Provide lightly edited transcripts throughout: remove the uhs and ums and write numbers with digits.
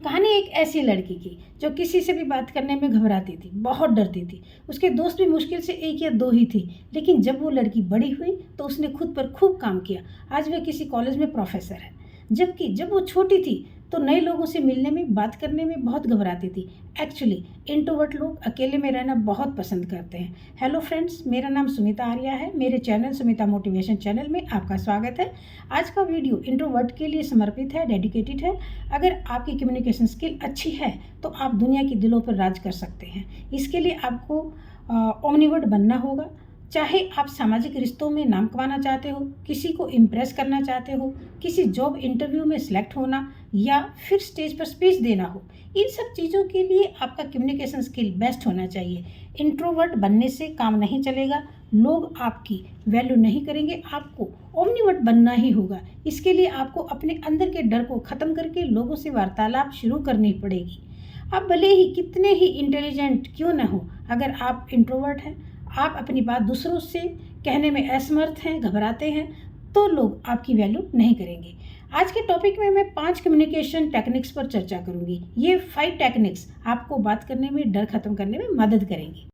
कहानी एक ऐसी लड़की की जो किसी से भी बात करने में घबराती थी, बहुत डरती थी। उसके दोस्त भी मुश्किल से एक या दो ही थी। लेकिन जब वो लड़की बड़ी हुई तो उसने खुद पर खूब काम किया। आज वह किसी कॉलेज में प्रोफेसर है। जबकि जब वो छोटी थी तो नए लोगों से मिलने में, बात करने में बहुत घबराती थी। एक्चुअली इंट्रोवर्ट लोग अकेले में रहना बहुत पसंद करते हैं। हेलो फ्रेंड्स, मेरा नाम सुमिता आर्या है। मेरे चैनल सुमिता मोटिवेशन चैनल में आपका स्वागत है। आज का वीडियो इंट्रोवर्ट के लिए समर्पित है, डेडिकेटेड है। अगर आपकी कम्युनिकेशन स्किल अच्छी है तो आप दुनिया के दिलों पर राज कर सकते हैं। इसके लिए आपको ओमनिवर्ड बनना होगा। चाहे आप सामाजिक रिश्तों में नाम कमाना चाहते हो, किसी को इम्प्रेस करना चाहते हो, किसी जॉब इंटरव्यू में सिलेक्ट होना या फिर स्टेज पर स्पीच देना हो, इन सब चीज़ों के लिए आपका कम्युनिकेशन स्किल बेस्ट होना चाहिए। इंट्रोवर्ट बनने से काम नहीं चलेगा, लोग आपकी वैल्यू नहीं करेंगे। आपको ओमनिवर्ट बनना ही होगा। इसके लिए आपको अपने अंदर के डर को ख़त्म करके लोगों से वार्तालाप शुरू करनी पड़ेगी। आप भले ही कितने ही इंटेलिजेंट क्यों न हो, अगर आप इंट्रोवर्ट हैं, आप अपनी बात दूसरों से कहने में असमर्थ हैं, घबराते हैं, तो लोग आपकी वैल्यू नहीं करेंगे। आज के टॉपिक में मैं 5 कम्युनिकेशन टेक्निक्स पर चर्चा करूंगी। ये 5 टेक्निक्स आपको बात करने में, डर खत्म करने में मदद करेंगी।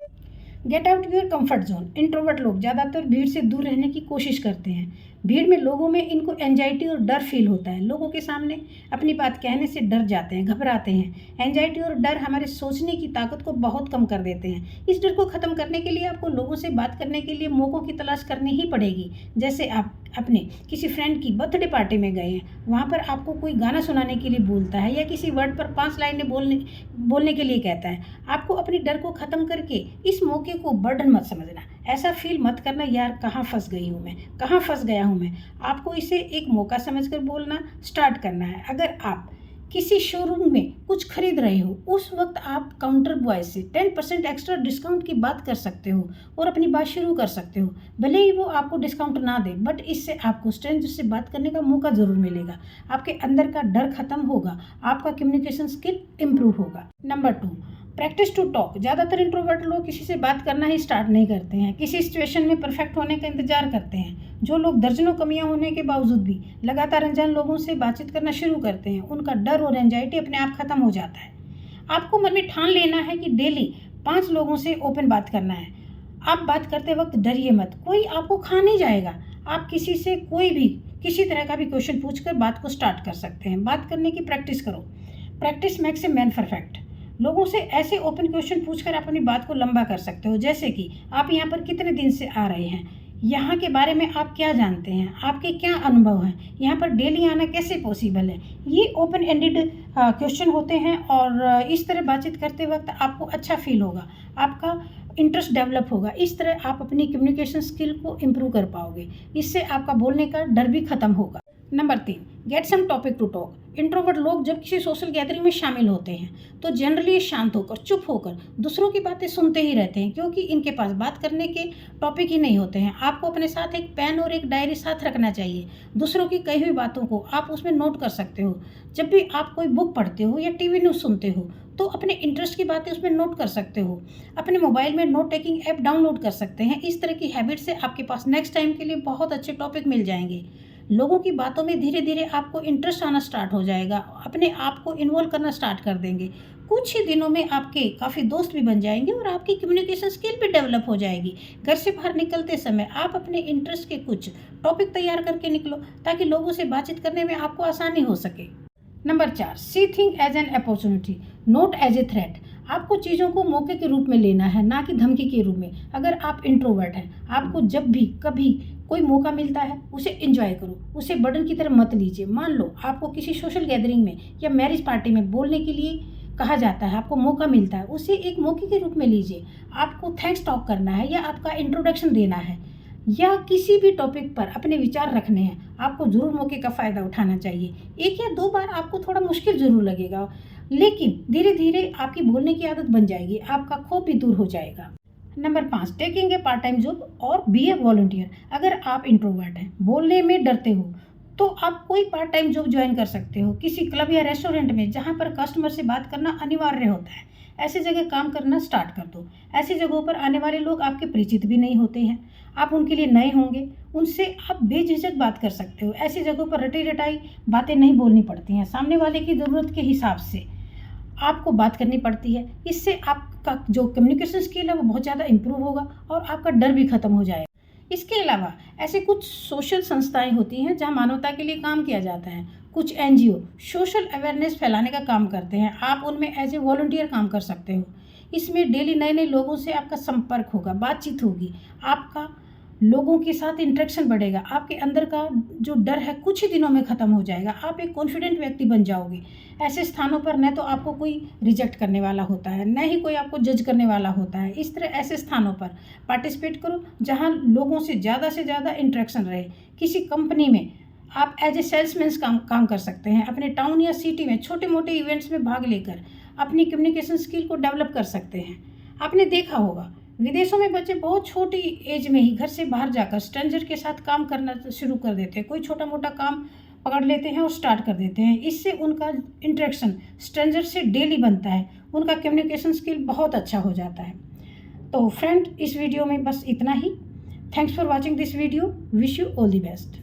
Get out your comfort zone. Introvert लोग ज़्यादातर भीड़ से दूर रहने की कोशिश करते हैं। भीड़ में लोगों में इनको एंजाइटी और डर फील होता है। लोगों के सामने अपनी बात कहने से डर जाते हैं, घबराते हैं। एंजाइटी और डर हमारे सोचने की ताकत को बहुत कम कर देते हैं। इस डर को ख़त्म करने के लिए आपको लोगों से बात करने के लिए मौक़ों की तलाश करनी ही पड़ेगी। जैसे आप अपने किसी फ्रेंड की बर्थडे पार्टी में गए हैं, वहाँ पर आपको कोई गाना सुनाने के लिए बोलता है या किसी वर्ड पर 5 लाइनें बोलने के लिए कहता है। आपको अपनी डर को ख़त्म करके इस मौके को बर्डन मत समझना। ऐसा फील मत करना, यार कहाँ फंस गई हूँ मैं, कहाँ फंस गया हूँ मैं। आपको इसे एक मौका समझकर बोलना स्टार्ट करना है। अगर आप किसी शोरूम में कुछ खरीद रहे हो, उस वक्त आप काउंटर बॉय से 10% एक्स्ट्रा डिस्काउंट की बात कर सकते हो और अपनी बात शुरू कर सकते हो। भले ही वो आपको डिस्काउंट ना दे, बट इससे आपको स्ट्रेंजर से बात करने का मौका ज़रूर मिलेगा। आपके अंदर का डर खत्म होगा, आपका कम्युनिकेशन स्किल इम्प्रूव होगा। Number 2, practice to talk. ज़्यादातर इंट्रोवर्ट लोग किसी से बात करना ही स्टार्ट नहीं करते हैं। किसी सिचुएशन में परफेक्ट होने का इंतजार करते हैं। जो लोग दर्जनों कमियां होने के बावजूद भी लगातार अनजान लोगों से बातचीत करना शुरू करते हैं, उनका डर और एंजाइटी अपने आप खत्म हो जाता है। आपको मन में ठान लेना है कि डेली 5 लोगों से ओपन बात करना है। आप बात करते वक्त डरिए मत, कोई आपको खा नहीं जाएगा। आप किसी से कोई भी किसी तरह का भी क्वेश्चन पूछकर बात को स्टार्ट कर सकते हैं। बात करने की प्रैक्टिस करो। Practice makes a man perfect. लोगों से ऐसे ओपन क्वेश्चन पूछकर आप अपनी बात को लंबा कर सकते हो। जैसे कि आप यहाँ पर कितने दिन से आ रहे हैं, यहाँ के बारे में आप क्या जानते हैं, आपके क्या अनुभव हैं, यहाँ पर डेली आना कैसे पॉसिबल है। ये ओपन एंडेड क्वेश्चन होते हैं और इस तरह बातचीत करते वक्त आपको अच्छा फील होगा, आपका इंटरेस्ट डेवलप होगा। इस तरह आप अपनी कम्युनिकेशन स्किल को इम्प्रूव कर पाओगे। इससे आपका बोलने का डर भी खत्म होगा। Number 3, get some topic to talk. Introvert लोग जब किसी सोशल गैदरिंग में शामिल होते हैं तो जनरली शांत होकर, चुप होकर दूसरों की बातें सुनते ही रहते हैं, क्योंकि इनके पास बात करने के टॉपिक ही नहीं होते हैं। आपको अपने साथ एक पेन और एक डायरी साथ रखना चाहिए। दूसरों की कही हुई बातों को आप उसमें नोट कर सकते हो। जब भी आप कोई बुक पढ़ते हो या टीवी न्यूज़ सुनते हो तो अपने इंटरेस्ट की बातें उसमें नोट कर सकते हो। अपने मोबाइल में नोट टेकिंग ऐप डाउनलोड कर सकते हैं। इस तरह की हैबिट से आपके पास नेक्स्ट टाइम के लिए बहुत अच्छे टॉपिक मिल जाएंगे। लोगों की बातों में धीरे धीरे आपको इंटरेस्ट आना स्टार्ट हो जाएगा, अपने आप को इन्वॉल्व करना स्टार्ट कर देंगे। कुछ ही दिनों में आपके काफ़ी दोस्त भी बन जाएंगे और आपकी कम्युनिकेशन स्किल भी डेवलप हो जाएगी। घर से बाहर निकलते समय आप अपने इंटरेस्ट के कुछ टॉपिक तैयार करके निकलो, ताकि लोगों से बातचीत करने में आपको आसानी हो सके। Number 4, see thing as an opportunity, not as a threat. आपको चीज़ों को मौके के रूप में लेना है, ना कि धमकी के रूप में। अगर आप इंट्रोवर्ट हैं, आपको जब भी कभी कोई मौका मिलता है उसे एंजॉय करो, उसे बर्डन की तरह मत लीजिए। मान लो आपको किसी सोशल गैदरिंग में या मैरिज पार्टी में बोलने के लिए कहा जाता है, आपको मौका मिलता है, उसे एक मौके के रूप में लीजिए। आपको थैंक्स टॉक करना है या आपका इंट्रोडक्शन देना है या किसी भी टॉपिक पर अपने विचार रखने हैं, आपको ज़रूर मौके का फ़ायदा उठाना चाहिए। 1 या 2 बार आपको थोड़ा मुश्किल ज़रूर लगेगा, लेकिन धीरे धीरे आपकी बोलने की आदत बन जाएगी, आपका खौफ भी दूर हो जाएगा। Number 5, taking a part time job और बी ए वॉलंटियर। अगर आप इंट्रोवर्ट हैं, बोलने में डरते हो, तो आप कोई पार्ट टाइम जॉब ज्वाइन कर सकते हो किसी क्लब या रेस्टोरेंट में, जहाँ पर कस्टमर से बात करना अनिवार्य होता है। ऐसी जगह काम करना स्टार्ट कर दो। ऐसी जगहों पर आने वाले लोग आपके परिचित भी नहीं होते हैं, आप उनके लिए नए होंगे, उनसे आप बेझिझक बात कर सकते हो। ऐसी जगहों पर रटी रटाई बातें नहीं बोलनी पड़ती हैं, सामने वाले की ज़रूरत के हिसाब से आपको बात करनी पड़ती है। इससे आपका जो कम्युनिकेशन स्किल है वो बहुत ज़्यादा इम्प्रूव होगा और आपका डर भी खत्म हो जाएगा। इसके अलावा ऐसे कुछ सोशल संस्थाएं होती हैं जहां मानवता के लिए काम किया जाता है। कुछ एनजीओ सोशल अवेयरनेस फैलाने का काम करते हैं। आप उनमें एज ए वॉलंटियर काम कर सकते हो। इसमें डेली नए नए लोगों से आपका संपर्क होगा, बातचीत होगी, आपका लोगों के साथ इंटरेक्शन बढ़ेगा, आपके अंदर का जो डर है कुछ ही दिनों में ख़त्म हो जाएगा, आप एक कॉन्फिडेंट व्यक्ति बन जाओगे। ऐसे स्थानों पर न तो आपको कोई रिजेक्ट करने वाला होता है, न ही कोई आपको जज करने वाला होता है। इस तरह ऐसे स्थानों पर पार्टिसिपेट करो जहाँ लोगों से ज़्यादा इंटरेक्शन रहे। किसी कंपनी में आप एज ए सेल्समैन काम कर सकते हैं। अपने टाउन या सिटी में छोटे मोटे इवेंट्स में भाग लेकर अपनी कम्युनिकेशन स्किल को डेवलप कर सकते हैं। आपने देखा होगा विदेशों में बच्चे बहुत छोटी एज में ही घर से बाहर जाकर स्ट्रेंजर के साथ काम करना शुरू कर देते हैं। कोई छोटा मोटा काम पकड़ लेते हैं और स्टार्ट कर देते हैं। इससे उनका इंटरेक्शन स्ट्रेंजर से डेली बनता है, उनका कम्युनिकेशन स्किल बहुत अच्छा हो जाता है। तो फ्रेंड, इस वीडियो में बस इतना ही। Thanks for watching this video. Wish you all the best.